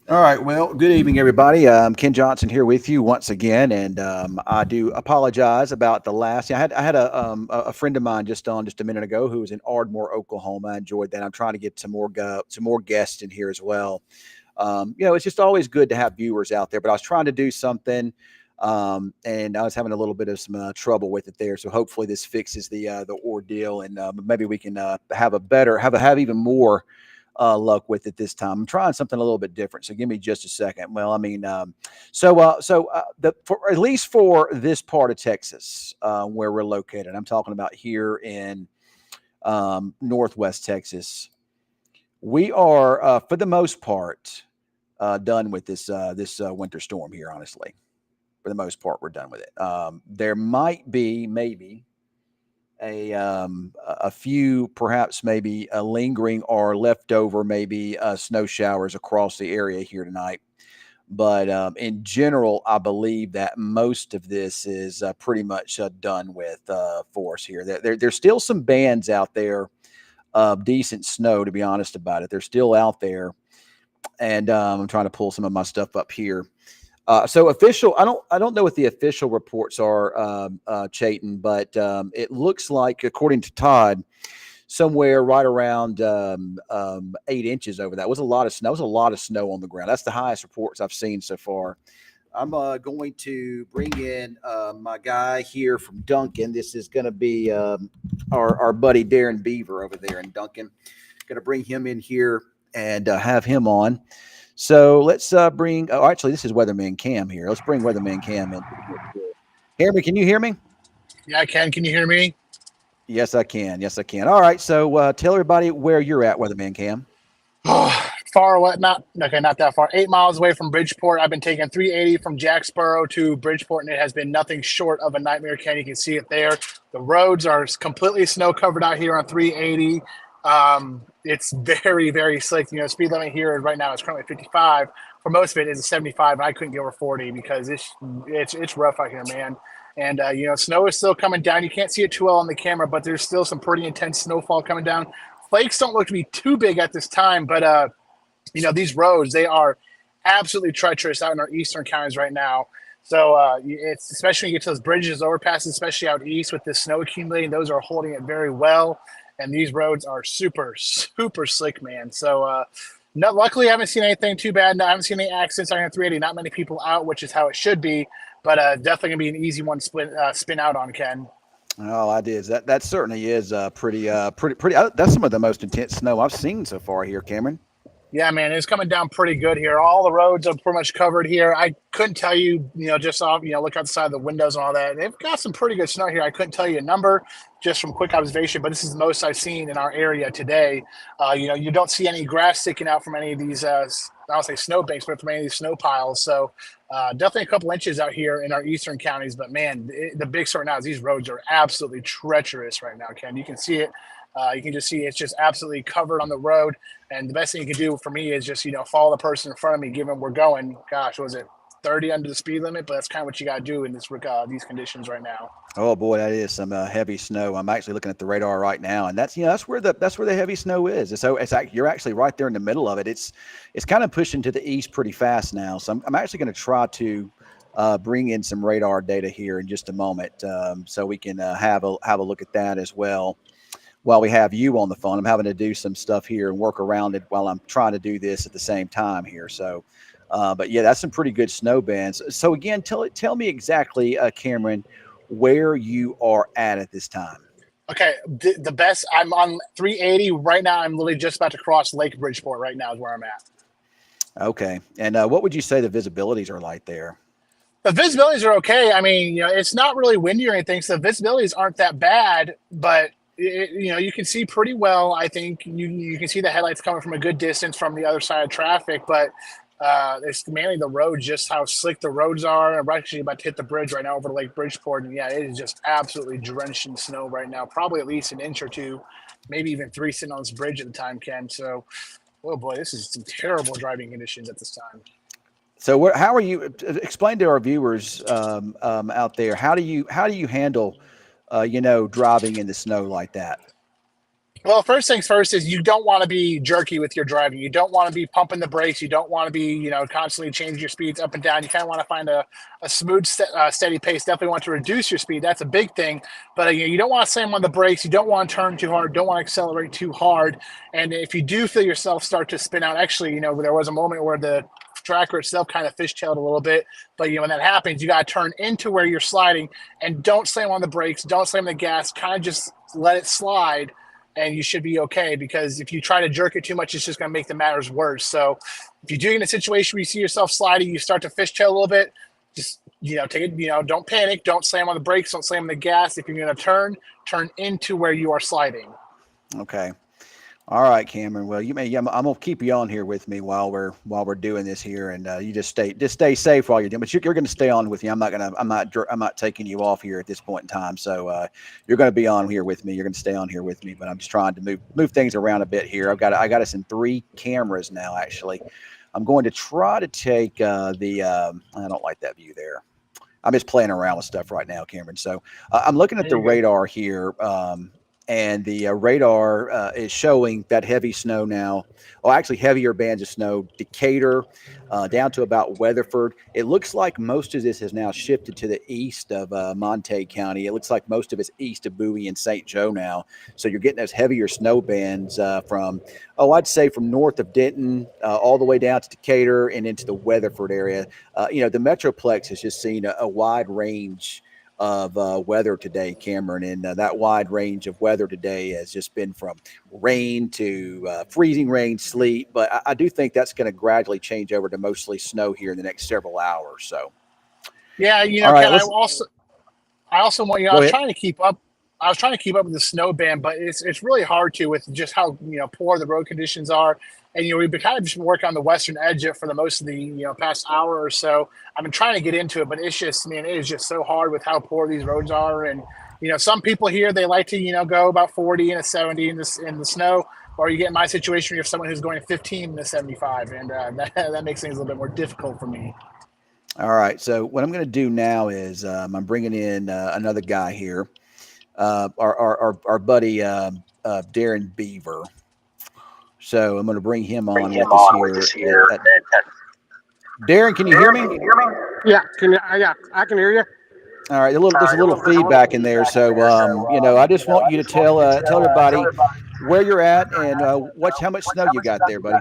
All right. Well, good evening, everybody. Ken Johnson here with you once again, and I do apologize about the last. I had a friend of mine just on just a minute ago who was in Ardmore, Oklahoma. I enjoyed that. I'm trying to get some more guests in here as well. It's just always good to have viewers out there. But I was trying to do something, and I was having a little bit of some trouble with it there. So hopefully this fixes the ordeal, and maybe we can have even more luck with it this time. I'm trying something a little bit different, so give me just a second. Well, I mean, for at least for this part of Texas where we're located, I'm talking about here in Northwest Texas. We are, for the most part, done with this winter storm here. Honestly, for the most part, we're done with it. There might be maybe a few, perhaps maybe a lingering or leftover, maybe snow showers across the area here tonight. But in general, I believe that most of this is pretty much done with for us here. There's still some bands out there of decent snow, to be honest about it. They're still out there, and I'm trying to pull some of my stuff up here. So official, I don't know what the official reports are, Chayton, but it looks like, according to Todd, somewhere right around 8 inches over that. It was a lot of snow. That was a lot of snow on the ground. That's the highest reports I've seen so far. I'm going to bring in my guy here from Duncan. This is going to be our buddy Darren Beaver over there in Duncan. Going to bring him in here and have him on. So let's bring. Oh, actually, this is Weatherman Cam here. Let's bring Weatherman Cam in. Hear me? Can you hear me? Yeah, I can. Can you hear me? Yes, I can. Yes, I can. All right. So tell everybody where you're at, Weatherman Cam. Far away, not okay, not that far. 8 miles away from Bridgeport. I've been taking 380 from Jacksboro to Bridgeport, and it has been nothing short of a nightmare. Ken, you can see it there. The roads are completely snow covered out here on 380. It's very, very slick. Speed limit here right now is currently 55. For most of it is 75, and I couldn't get over 40 because it's rough out here, man. And snow is still coming down. You can't see it too well on the camera, but there's still some pretty intense snowfall coming down. Flakes don't look to be too big at this time, but these roads, they are absolutely treacherous out in our eastern counties right now. So it's especially when you get to those bridges, overpasses, especially out east with the snow accumulating, those are holding it very well. And these roads are super, super slick, man. So luckily, I haven't seen anything too bad. I haven't seen any accidents on 380. Not many people out, which is how it should be. But definitely gonna be an easy one to spin out on, Ken. Oh, I did. That certainly is pretty. That's some of the most intense snow I've seen so far here, Cameron. Yeah, man, it's coming down pretty good here. All the roads are pretty much covered here. I couldn't tell you, just off, look outside the windows and all that. They've got some pretty good snow here. I couldn't tell you a number just from quick observation, but this is the most I've seen in our area today. You don't see any grass sticking out from any of these, I don't say snowbanks, but from any of these snow piles. So definitely a couple inches out here in our eastern counties. But man, the big story now is these roads are absolutely treacherous right now, Ken. You can see it. You can just see it's just absolutely covered on the road. And the best thing you can do for me is just, follow the person in front of me, given we're going, gosh, was it 30 under the speed limit? But that's kind of what you got to do in these conditions right now. Oh boy, that is some heavy snow. I'm actually looking at the radar right now, and that's where the heavy snow is. And so you're actually right there in the middle of it. It's kind of pushing to the east pretty fast now. So I'm actually going to try to bring in some radar data here in just a moment, so we can have a look at that as well. While we have you on the phone, I'm having to do some stuff here and work around it while I'm trying to do this at the same time here. So, but yeah, that's some pretty good snow bands. So again, tell me exactly, Cameron, where you are at this time. Okay, the best. I'm on 380 right now. I'm literally just about to cross Lake Bridgeport right now is where I'm at. Okay, and what would you say the visibilities are like there? The visibilities are okay. I mean, it's not really windy or anything, so the visibilities aren't that bad. But you can see pretty well. I think you can see the headlights coming from a good distance from the other side of traffic. But it's mainly the roads, just how slick the roads are. I'm actually about to hit the bridge right now over to Lake Bridgeport, and yeah, it is just absolutely drenched in snow right now. Probably at least an inch or two, maybe even three sitting on this bridge at the time, Ken. So, oh boy, this is some terrible driving conditions at this time. So, how are you? Explain to our viewers out there how do you handle, driving in the snow like that? Well, first things first is you don't want to be jerky with your driving. You don't want to be pumping the brakes. You don't want to be, constantly changing your speeds up and down. You kind of want to find a smooth, steady pace. Definitely want to reduce your speed. That's a big thing. But you don't want to slam on the brakes. You don't want to turn too hard. Don't want to accelerate too hard. And if you do feel yourself start to spin out, actually, there was a moment where the tracker itself kind of fishtailed a little bit. But when that happens, you got to turn into where you're sliding and don't slam on the brakes. Don't slam the gas. Kind of just let it slide and you should be okay, because if you try to jerk it too much, it's just going to make the matters worse. So if you're doing in a situation where you see yourself sliding, you start to fishtail a little bit, just, take it, don't panic, don't slam on the brakes, don't slam on the gas. If you're going to turn into where you are sliding. Okay. All right, Cameron. Well, I'm gonna keep you on here with me while we're doing this here, and you just stay safe while you're doing. But you're going to stay on with me. I'm not taking you off here at this point in time. So you're going to be on here with me. You're going to stay on here with me. But I'm just trying to move things around a bit here. I got us in 3 cameras now. Actually, I'm going to try to take I don't like that view there. I'm just playing around with stuff right now, Cameron. So I'm looking at the radar here. And the radar is showing that heavy snow now. Oh, actually heavier bands of snow, Decatur down to about Weatherford. It looks like most of this has now shifted to the east of Montague County. It looks like most of it's east of Bowie and St. Joe now. So you're getting those heavier snow bands I'd say from north of Denton all the way down to Decatur and into the Weatherford area. The Metroplex has just seen a wide range of weather today, Cameron, and that wide range of weather today has just been from rain to freezing rain, sleet. But I do think that's going to gradually change over to mostly snow here in the next several hours. So, yeah, all right, Ken, I also want go I was ahead. trying to keep up. I was trying to keep up with the snow band, but it's really hard to with just how poor the road conditions are. And we've been kind of just working on the western edge for the most of the past hour or so. I've been trying to get into it, but it's just it is just so hard with how poor these roads are. And some people here they like to go about 40 and a 70 in the snow. Or you get in my situation where you have someone who's going 15 to 75, and that makes things a little bit more difficult for me. All right. So what I'm going to do now is I'm bringing in another guy here, our buddy Darren Beaver. So I'm going to bring him on with us here. Darren, can you hear me? Yeah, yeah, I can hear you. All right, there's a little feedback in there, so I just want you to tell everybody where you're at and how much snow you got there, buddy.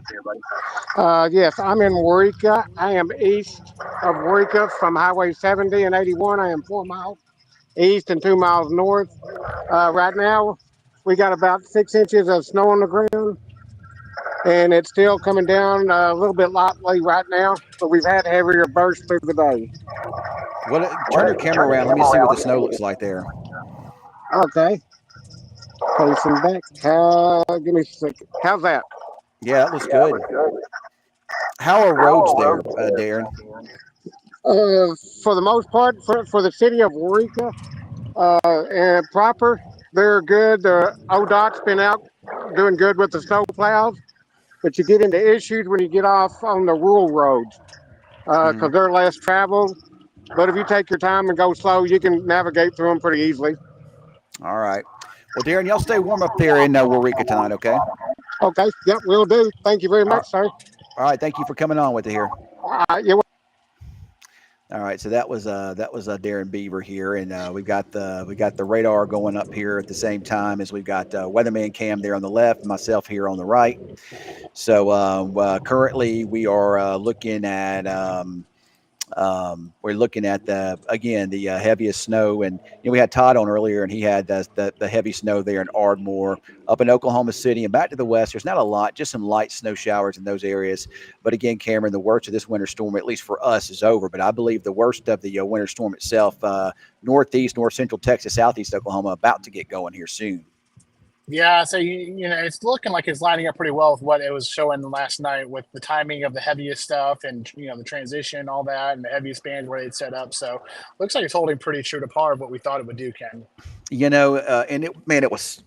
Yes, I'm in Waurika. I am east of Waurika from Highway 70 and 81. I am 4 miles east and 2 miles north. Right now, we got about 6 inches of snow on the ground, and it's still coming down a little bit lightly right now, but we've had heavier bursts through the day. Turn your camera around. Let me see what the snow looks like there. Okay. Facing back. Give me a second. How's that? Yeah, that looks good. How are roads there, Darren? For the most part, for the city of Waurika and proper, they're good. The ODOT's been out doing good with the snow plows, but you get into issues when you get off on the rural roads because they're less traveled. But if you take your time and go slow, you can navigate through them pretty easily. All right. Well, Darren, y'all stay warm up there in Waurika tonight, okay? Okay. Yep, will do. Thank you very much, sir. All right. Thank you for coming on with it here. You're All right, so that was Darren Beaver here, and we got the radar going up here at the same time as we've got Weatherman Cam there on the left, myself here on the right. So currently we are looking at the heaviest snow, and we had Todd on earlier, and he had the heavy snow there in Ardmore, up in Oklahoma City, and back to the west. There's not a lot, just some light snow showers in those areas. But again, Cameron, the worst of this winter storm, at least for us, is over. But I believe the worst of the winter storm itself, northeast, north central Texas, southeast Oklahoma, about to get going here soon. Yeah, so it's looking like it's lining up pretty well with what it was showing last night with the timing of the heaviest stuff and the transition, all that, and the heaviest bands where they'd set up. So looks like it's holding pretty true to par of what we thought it would do, Ken. And it was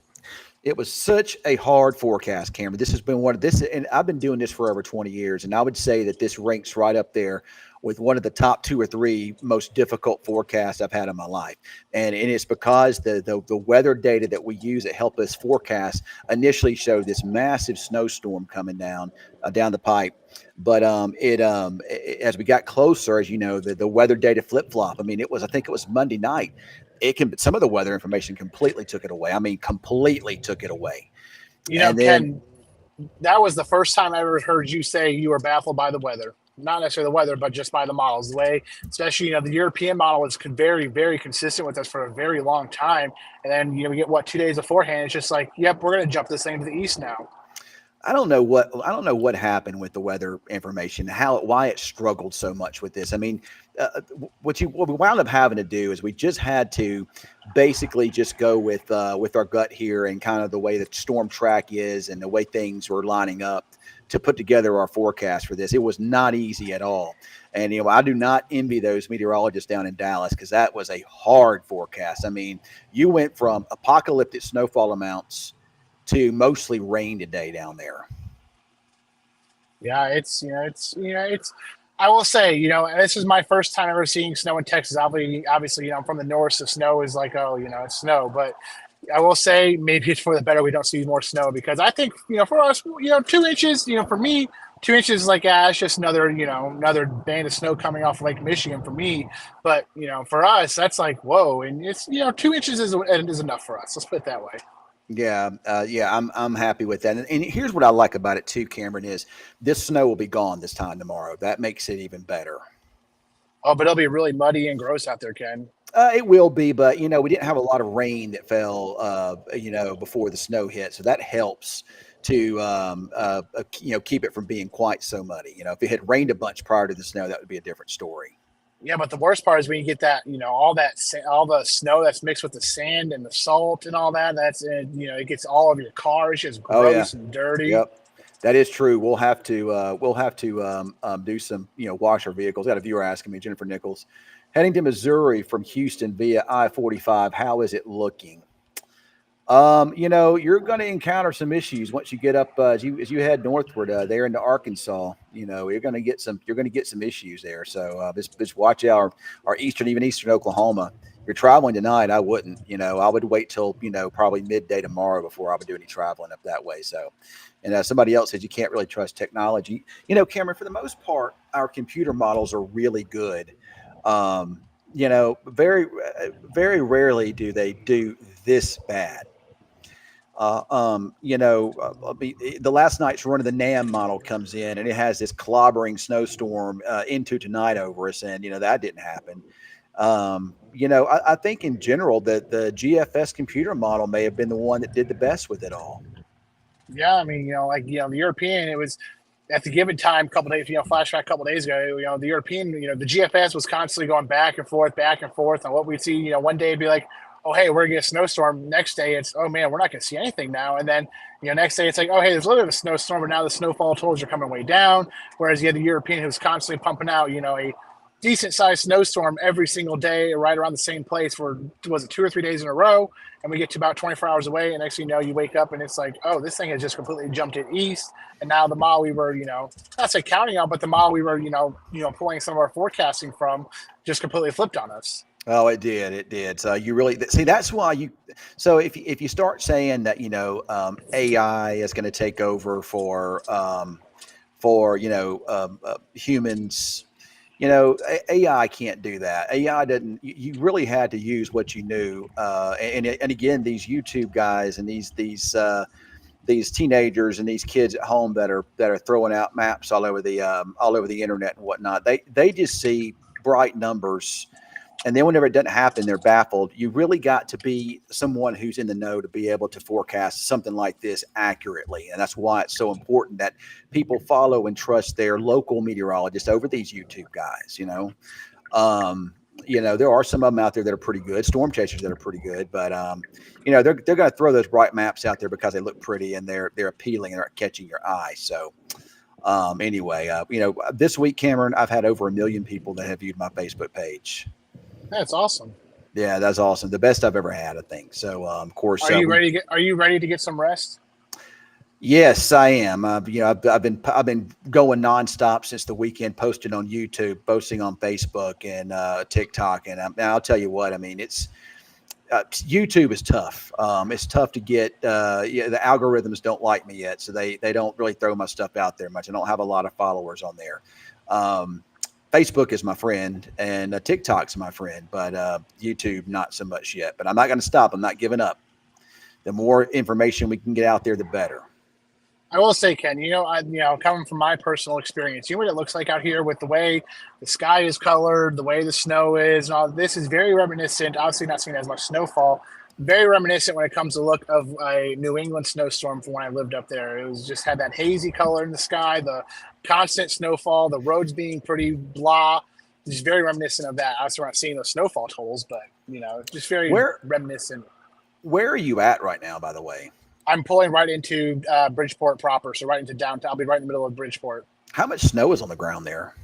It was such a hard forecast, Cameron. This has been one of this, and I've been doing this for over 20 years, and I would say that this ranks right up there with one of the top 2 or 3 most difficult forecasts I've had in my life. And it's because the weather data that we use that help us forecast initially showed this massive snowstorm coming down the pipe. But as we got closer, as you know, the weather data flip flop. I mean, I think it was Monday night. Some of the weather information completely took it away. I mean, completely took it away. You know, And then, Ken, that was the first time I ever heard you say you were baffled by the weather. Not necessarily the weather, but just by the models. The way, especially, you know, the European model was very, very consistent with us for a very long time. And then, you know, we get 2 days beforehand. It's just like, yep, we're going to jump this thing to the east now. I don't know what happened with the weather information, why it struggled so much with this. I mean, what we wound up having to do is we just had to basically just go with our gut here and kind of the way the storm track is and the way things were lining up to put together our forecast for this. It was not easy at all. And, you know, I do not envy those meteorologists down in Dallas because that was a hard forecast. I mean, you went from apocalyptic snowfall amounts to mostly rain today down there. Yeah, it's I will say, you know, this is my first time ever seeing snow in Texas. Obviously, you know, I'm from the north, so snow is like, oh, you know, it's snow. But I will say maybe it's for the better we don't see more snow, because I think, you know, for us, you know, 2 inches, you know, for me, 2 inches is like, it's just another band of snow coming off Lake Michigan for me. But, you know, for us, that's like, whoa. And it's, you know, 2 inches is enough for us. Let's put it that way. Yeah, I'm happy with that. And here's what I like about it too, Cameron, is this snow will be gone this time tomorrow. That makes it even better. Oh, but it'll be really muddy and gross out there, Ken. It will be, but you know, we didn't have a lot of rain that fell, you know, before the snow hit, so that helps to you know, keep it from being quite so muddy. You know, if it had rained a bunch prior to the snow, that would be a different story. Yeah, but the worst part is when you get that, you know, all the snow that's mixed with the sand and the salt and all that. You know, it gets all over your car. It's just Oh yeah, gross and dirty. yep, that is true. We'll have to do some, you know, wash our vehicles. Got a viewer asking me, Jennifer Nichols, heading to Missouri from Houston via I-45. How is it looking? You know, you're going to encounter some issues once you get up as you head northward there into Arkansas. You know, you're going to get some issues there. So just watch out. Our eastern Oklahoma. If you're traveling tonight, I wouldn't. You know, I would wait till, you know, probably midday tomorrow before I would do any traveling up that way. So, and somebody else says you can't really trust technology. You know, Cameron, for the most part, our computer models are really good. You know, very rarely do they do this bad. You know, the last night's run of the NAM model comes in and it has this clobbering snowstorm into tonight over us, and you know that didn't happen. You know, I think in general that the GFS computer model may have been the one that did the best with it all. Yeah, I mean, you know, like, you know, the European, it was at the given time, a couple days, you know, flashback a couple days ago, you know, the European, you know, the GFS was constantly going back and forth on what we'd see. You know, one day it'd be like, oh, hey, we're gonna get a snowstorm. Next day it's, oh man, we're not gonna see anything now. And then, you know, next day it's like, oh, hey, there's a little bit of a snowstorm, but now the snowfall totals are coming way down. Whereas you had the European who's constantly pumping out, you know, a decent sized snowstorm every single day, right around the same place for, was it 2 or 3 days in a row? And we get to about 24 hours away, and next thing you know, you wake up and it's like, oh, this thing has just completely jumped it east. And now the model we were, you know, not say counting on, but the model we were, you know, pulling some of our forecasting from just completely flipped on us. Oh, it did. It did. So you really see that's why you. So if you start saying that, you know, AI is going to take over for you know, humans, you know, AI can't do that. AI doesn't. You really had to use what you knew. And again, these YouTube guys and these teenagers and these kids at home that are throwing out maps all over the internet and whatnot. They just see bright numbers. And then whenever it doesn't happen, they're baffled. You really got to be someone who's in the know to be able to forecast something like this accurately. And that's why it's so important that people follow and trust their local meteorologists over these YouTube guys, you know. You know, there are some of them out there that are pretty good, storm chasers that are pretty good, but you know, they're going to throw those bright maps out there because they look pretty and they're appealing and they're catching your eye. So anyway, you know, this week, Cameron, I've had over 1 million people that have viewed my Facebook page. That's awesome. Yeah, that's awesome. The best I've ever had, I think. So, of course, Are you ready to get? Are you ready to get some rest? yes, I am. I've been going nonstop since the weekend, posting on YouTube, posting on Facebook and TikTok, and I'll tell you what. I mean, it's YouTube is tough. It's tough to get. Yeah, the algorithms don't like me yet, so they don't really throw my stuff out there much. I don't have a lot of followers on there. Um, Facebook is my friend, and TikTok's my friend, but YouTube not so much yet. But I'm not going to stop. I'm not giving up. The more information we can get out there, the better. I will say, Ken, coming from my personal experience, you know what it looks like out here with the way the sky is colored, the way the snow is, and all this is very reminiscent. Obviously, not seeing as much snowfall. Very reminiscent when it comes to look of a New England snowstorm from when I lived up there. It was just had that hazy color in the sky, the constant snowfall, the roads being pretty blah. Just very reminiscent of that. Obviously, we're not seeing those snowfall totals, but just very Where reminiscent. where are you at right now, by the way? I'm pulling right into Bridgeport proper, so right into downtown. I'll be right in the middle of Bridgeport. How much snow is on the ground there?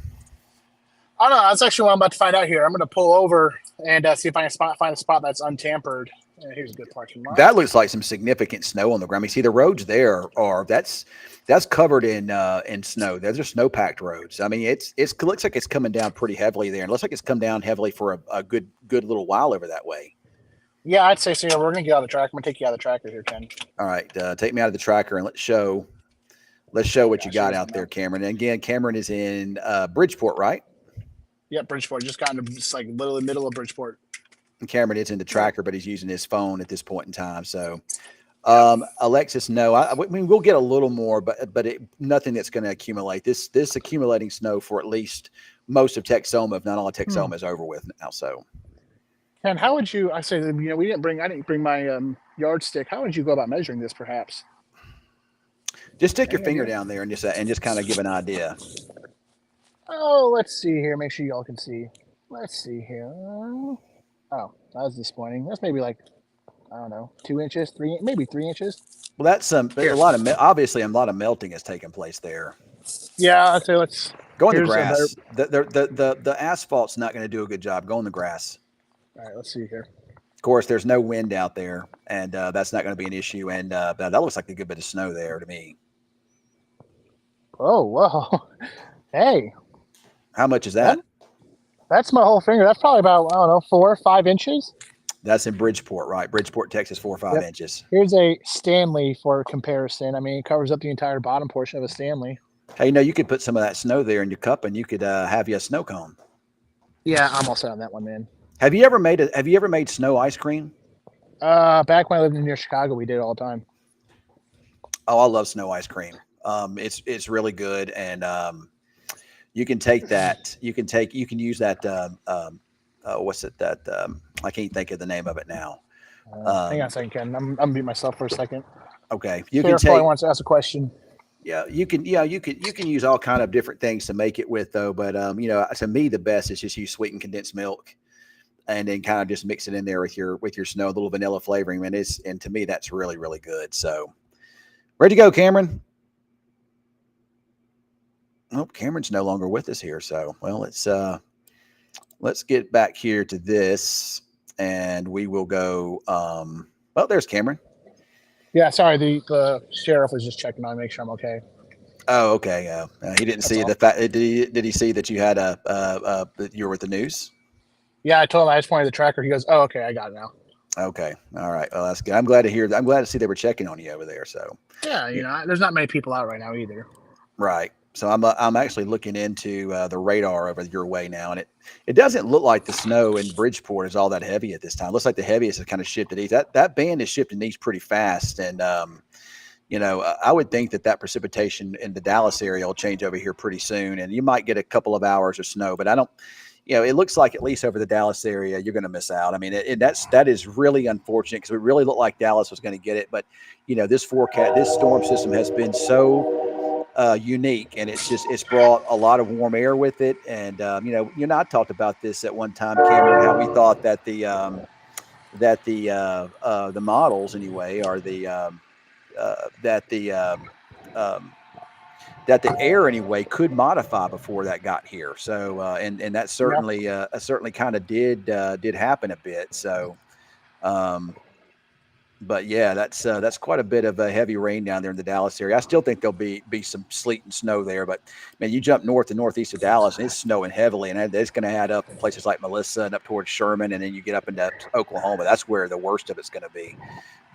I don't know. That's actually what I'm about to find out here. I'm going to pull over and see if I can find a spot that's untampered. Here's a good parking lot. That looks like some significant snow on the ground. You see the roads there are that's covered in snow. Those are snow packed roads. I mean, it looks like it's coming down pretty heavily there. It looks like it's come down heavily for a good little while over that way. Yeah, I'd say so. We're going to get out of the track. I'm going to take you out of the tracker here, Ken. All right, take me out of the tracker and let's show what you got out there, Cameron. And again, Cameron is in Bridgeport, right? Yep, Bridgeport. Just got into just like literally middle of Bridgeport. And Cameron is in the tracker, but he's using his phone at this point in time. So, Alexis, no, I mean we'll get a little more, but nothing that's going to accumulate. This accumulating snow for at least most of Texoma, if not all of Texoma, is over with now. So, Ken, how would you? I say I didn't bring my yardstick. How would you go about measuring this, perhaps? just stick your finger down there and just kind of give an idea. Oh, let's see here. Make sure y'all can see. Let's see here. Oh, that was disappointing. That's maybe like, I don't know, 2 inches, maybe 3 inches. Well, that's there's a lot of obviously a lot of melting has taken place there. Yeah, I'd say let's go in the grass. The asphalt's not going to do a good job. Go in the grass. All right, let's see here. Of course, there's no wind out there, and that's not going to be an issue. And that looks like a good bit of snow there to me. Oh, whoa. Hey. How much is that? That's my whole finger. That's probably about, I don't know, 4 or 5 inches. That's in Bridgeport, right? Bridgeport, Texas, 4 or 5 inches. Here's a Stanley for comparison. I mean, it covers up the entire bottom portion of a Stanley. Hey, you could put some of that snow there in your cup, and you could have you a snow cone. Yeah, I'm also on that one, man. Have you ever made snow ice cream? Back when I lived near Chicago, we did it all the time. Oh, I love snow ice cream. It's really good, and you can take that. You can use that. What's it that? I can't think of the name of it now. Hang on a second, Ken. I'm gonna mute myself for a second. Okay, Sheriff probably wants to ask a question. Yeah, you can use all kind of different things to make it with though. But to me, the best is just use sweetened condensed milk, and then kind of just mix it in there with your snow, a little vanilla flavoring. And to me, that's really really good. So, ready to go, Cameron? Oh, Cameron's no longer with us here. So, well, let's get back here to this, and we will go. Well, there's Cameron. Yeah, sorry. The sheriff was just checking on me, make sure I'm okay. Oh, okay. He didn't see the fact. Did he see that you had that you were with the news? Yeah, I told him I just pointed the tracker. He goes, "Oh, okay, I got it now." Okay, all right. Well, that's good. I'm glad to hear. I'm glad to see they were checking on you over there. So yeah, there's not many people out right now either. Right. So I'm actually looking into the radar over your way now, and it doesn't look like the snow in Bridgeport is all that heavy at this time. It looks like the heaviest has kind of shifted east. That band is shifting east pretty fast, and I would think that precipitation in the Dallas area will change over here pretty soon, and you might get a couple of hours of snow, but I don't. It looks like at least over the Dallas area, you're going to miss out. I mean, that is really unfortunate because it really looked like Dallas was going to get it, but this storm system has been so unique, and it's brought a lot of warm air with it. And I talked about this at one time, Cameron, how we thought that the models anyway are that the air anyway could modify before that got here. So and that certainly kind of did happen a bit. So but yeah, that's quite a bit of a heavy rain down there in the Dallas area. I still think there'll be some sleet and snow there, but man, you jump north and northeast of Dallas, and it's snowing heavily, and it's going to add up in places like Melissa and up towards Sherman, and then you get up into Oklahoma. That's where the worst of it's going to be.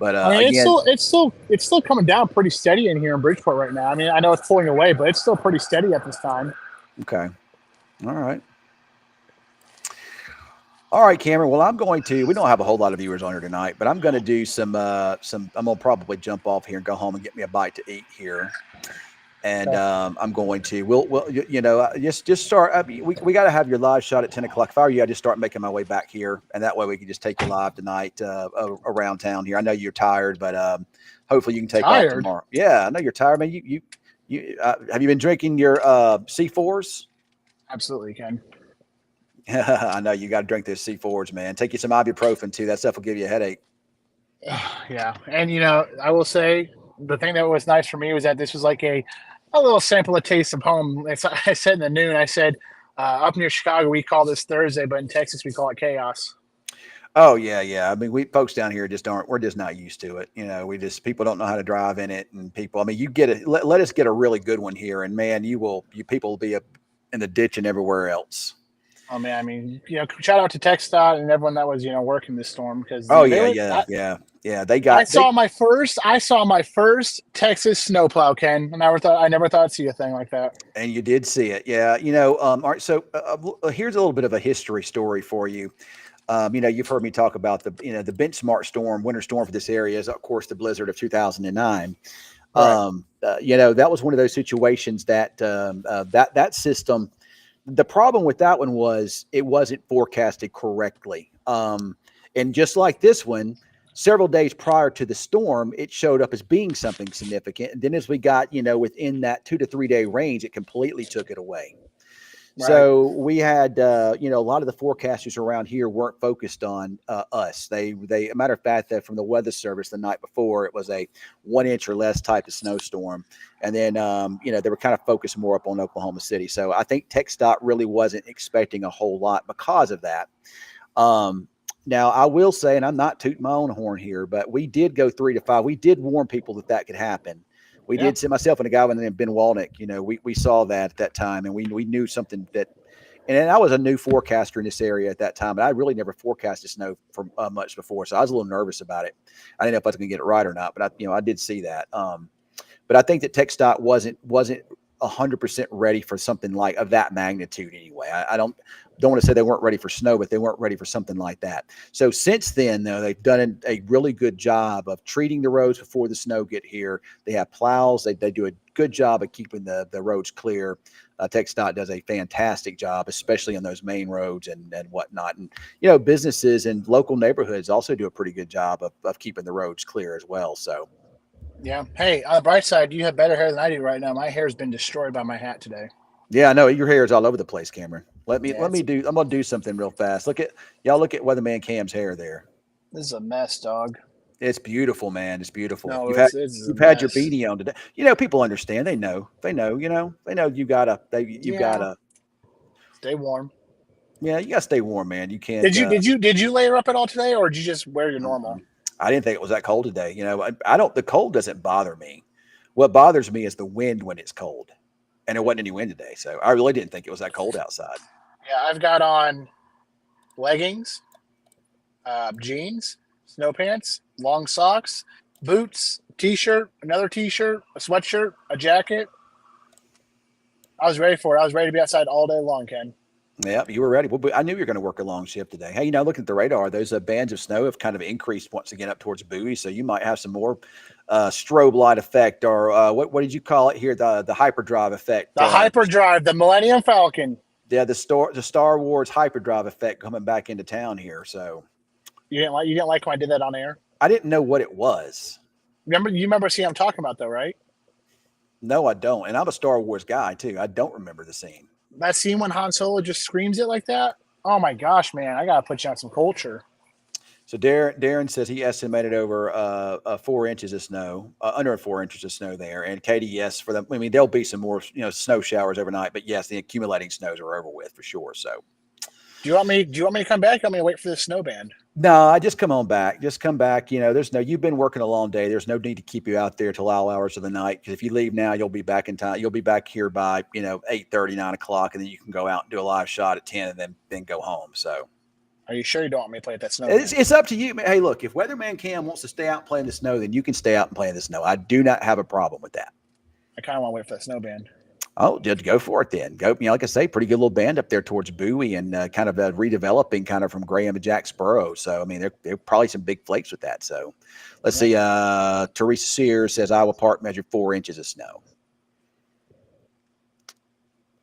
But I mean, again, it's still coming down pretty steady in here in Bridgeport right now. I mean, I know it's pulling away, but it's still pretty steady at this time. Okay, all right. All right, Cameron. Well, we don't have a whole lot of viewers on here tonight, but I'm going to do I'm going to probably jump off here and go home and get me a bite to eat here. And I'm going to, just start. I mean, we got to have your live shot at 10 o'clock. If I were you, I'd just start making my way back here. And that way we can just take you live tonight around town here. I know you're tired, but hopefully you can take off tomorrow. Yeah, I know you're tired, man. You have you been drinking your C4s? Absolutely, Ken. I know you got to drink those C4s, man. Take you some ibuprofen too. That stuff will give you a headache. Yeah, and I will say the thing that was nice for me was that this was like a little sample of taste of home. I said in the noon, I said up near Chicago we call this Thursday, but in Texas we call it chaos. Oh yeah. I mean, we folks down here we're just not used to it. People don't know how to drive in it, and you get it. Let us get a really good one here, and man, people will be up in the ditch and everywhere else. Oh man, I mean, shout out to TxDOT and everyone that was working this storm because. Yeah. They got. I saw my first Texas snowplow, Ken. I never thought I'd see a thing like that. And you did see it, yeah. All right. So here's a little bit of a history story for you. You've heard me talk about the benchmark storm, winter storm for this area is of course the blizzard of 2009. Right. That was one of those situations that that system. The problem with that one was it wasn't forecasted correctly. And just like this one, several days prior to the storm, it showed up as being something significant. And then as we got, within that 2 to 3 day range, it completely took it away. Right. So we had, a lot of the forecasters around here weren't focused on us. They, a matter of fact, that from the weather service the night before, it was a 1 inch or less type of snowstorm. And then, they were kind of focused more up on Oklahoma City. So I think TxDOT really wasn't expecting a whole lot because of that. Now I will say, and I'm not tooting my own horn here, but we did go 3 to 5. We did warn people that could happen. We did see myself and a guy named Ben Walnick, we saw that at that time, and we knew something that, and I was a new forecaster in this area at that time, but I really never forecasted snow for much before. So I was a little nervous about it. I didn't know if I was going to get it right or not, but I did see that. But I think that TxDOT wasn't 100% ready for something like of that magnitude anyway. I don't want to say they weren't ready for snow, but they weren't ready for something like that. So since then, though, they've done a really good job of treating the roads before the snow get here. They have plows. They do a good job of keeping the roads clear. TxDOT does a fantastic job, especially on those main roads and whatnot. And, businesses and local neighborhoods also do a pretty good job of keeping the roads clear as well. So. Yeah. Hey, on the bright side, you have better hair than I do right now. My hair has been destroyed by my hat today. Yeah, I know your hair is all over the place, Cameron. I'm going to do something real fast. Look at Weatherman Cam's hair there. This is a mess, dog. It's beautiful, man. It's beautiful. No, you've had your beanie on today. People understand. They know, they know you gotta stay warm. Yeah, you gotta stay warm, man. You can't. Did you layer up at all today, or did you just wear your normal? I didn't think it was that cold today. The cold doesn't bother me. What bothers me is the wind when it's cold, and there wasn't any wind today. So I really didn't think it was that cold outside. Yeah, I've got on leggings, jeans, snow pants, long socks, boots, t-shirt, another t-shirt, a sweatshirt, a jacket. I was ready for it. I was ready to be outside all day long, Ken. Yeah, you were ready. Well, I knew you were going to work a long shift today. Hey, looking at the radar, those bands of snow have kind of increased once again up towards Bowie, so you might have some more strobe light effect, or what did you call it here? The hyperdrive effect. The hyperdrive, the Millennium Falcon. Yeah, the Star Wars hyperdrive effect coming back into town here. So you didn't like when I did that on air? I didn't know what it was. You remember seeing I'm talking about though, right? No, I don't. And I'm a Star Wars guy too. I don't remember the scene. That scene when Han Solo just screams it like that? Oh my gosh, man! I gotta put you on some culture. So Darren says he estimated over 4 inches of snow, under 4 inches of snow there. And Katie, yes, for them. I mean, there'll be some more, snow showers overnight, but yes, the accumulating snows are over with for sure. So, Do you want me to come back? Or want me to wait for the snow band? no, I just come on back. Just come back. You've been working a long day. There's no need to keep you out there till all hours of the night. Because if you leave now, you'll be back in time. You'll be back here by 8:30, 9 o'clock, and then you can go out and do a live shot at 10, and then go home. So. Are you sure you don't want me to play at that snow band? It's up to you. Hey, look, if Weatherman Cam wants to stay out and play in the snow, then you can stay out and play in the snow. I do not have a problem with that. I kind of want to wait for that snow band. Oh, just go for it then. Go, like I say, pretty good little band up there towards Bowie and kind of redeveloping kind of from Graham to Jacksboro. So, I mean, there are probably some big flakes with that. So, let's see. Teresa Sears says Iowa Park measured 4 inches of snow.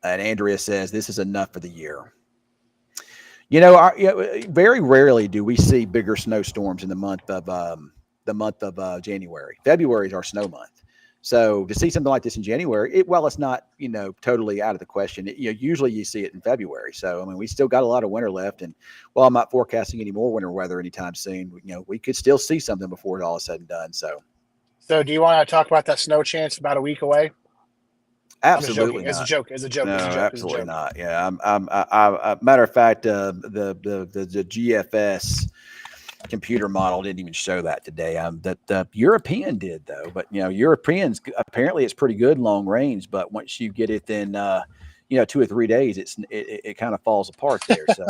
And Andrea says this is enough for the year. Very rarely do we see bigger snowstorms in the month of January. February is our snow month. So to see something like this in January, it's not, totally out of the question. Usually you see it in February. So, I mean, we still got a lot of winter left. And while I'm not forecasting any more winter weather anytime soon, we could still see something before it all is said and done. So do you want to talk about that snow chance about a week away? absolutely not. It's a joke. It's a joke. No, It's a joke. absolutely not. Yeah, matter of fact, the GFS computer model didn't even show that today. That the European did though, but Europeans apparently it's pretty good long range, but once you get it in 2 or 3 days, it kind of falls apart there. So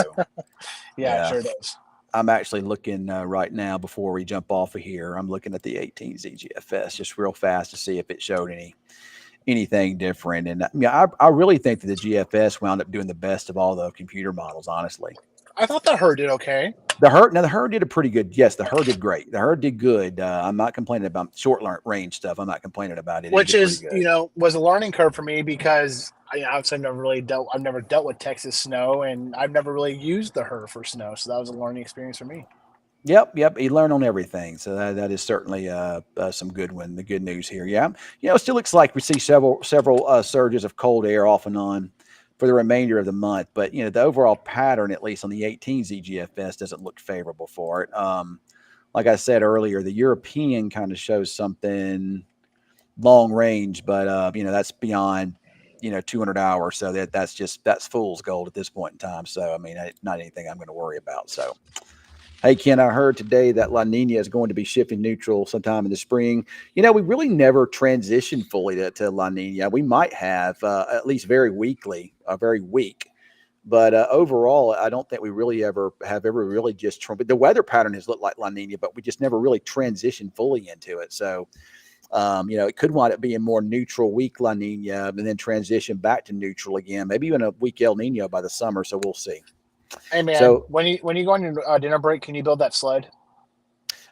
yeah, it sure does. I'm actually looking right now before we jump off of here. I'm looking at the 18Z GFS just real fast to see if it showed anything different. And I really think that the GFS wound up doing the best of all the computer models, honestly. I thought the Herd did okay. The Herd did a pretty good. Yes, the Herd did great. The Herd did good. I'm not complaining about short range stuff. I'm not complaining about it. Which is, was a learning curve for me because I've never dealt with Texas snow, and I've never really used the Herd for snow. So that was a learning experience for me. Yep. You learn on everything. So that is certainly some the good news here. Yeah. It still looks like we see several surges of cold air off and on for the remainder of the month. But, the overall pattern, at least on the 18Z GFS, doesn't look favorable for it. Like I said earlier, the European kind of shows something long range, but, that's beyond, 200 hours. So that's fool's gold at this point in time. So, I mean, not anything I'm going to worry about. So. Hey, Ken, I heard today that La Nina is going to be shifting neutral sometime in the spring. We really never transitioned fully to La Nina. We might have at least very weak. But overall, I don't think we really ever really just – the weather pattern has looked like La Nina, but we just never really transitioned fully into it. So, it could wind up being more neutral, weak La Nina, and then transition back to neutral again, maybe even a weak El Nino by the summer. So we'll see. Hey man, so, when you go on your dinner break, can you build that sled?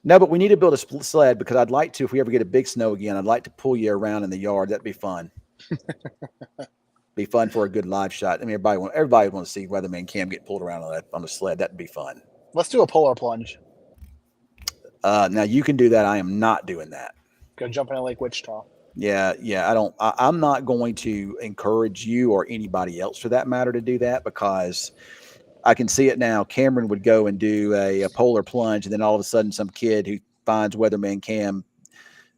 No, but we need to build a sled because I'd like to. If we ever get a big snow again, I'd like to pull you around in the yard. That'd be fun. Be fun for a good live shot. I mean, everybody wants to see Weatherman Cam get pulled around on the sled. That'd be fun. Let's do a polar plunge. Now you can do that. I am not doing that. Go jump in Lake Wichita. Yeah. I'm not going to encourage you or anybody else for that matter to do that because I can see it now. Cameron would go and do a polar plunge, and then all of a sudden some kid who finds Weatherman Cam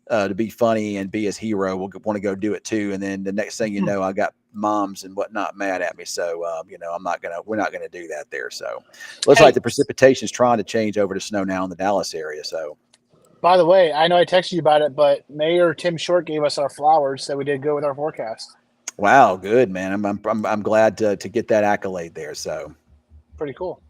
to be funny and be his hero will want to go do it too. And then the next thing you know, I got moms and whatnot mad at me. So, we're not going to do that there. So looks like the precipitation is trying to change over to snow now in the Dallas area. So, by the way, I know I texted you about it, but Mayor Tim Short gave us our flowers, so we did good with our forecast. Wow. Good, man. I'm glad to get that accolade there. So. Pretty cool.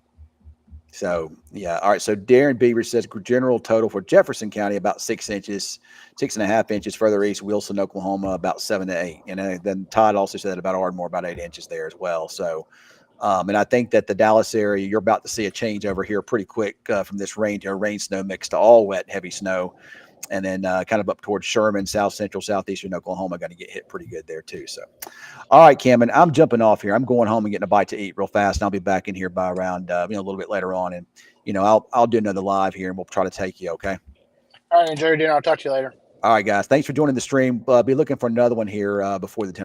So, yeah. All right. So Darren Beaver says general total for Jefferson County, about 6 inches, 6.5 inches further east, Wilson, Oklahoma, about 7 to 8. And then Todd also said about Ardmore, about 8 inches there as well. So, and I think that the Dallas area, you're about to see a change over here pretty quick from this rain snow mix to all wet, heavy snow. And then kind of up towards Sherman, south central, southeastern Oklahoma, going to get hit pretty good there too. So, all right, Cameron, I'm jumping off here. I'm going home and getting a bite to eat real fast, and I'll be back in here by around a little bit later on, and I'll do another live here, and we'll try to take you. Okay. All right, enjoy your dinner. I'll talk to you later. All right, guys. Thanks for joining the stream. Be looking for another one here before the 10.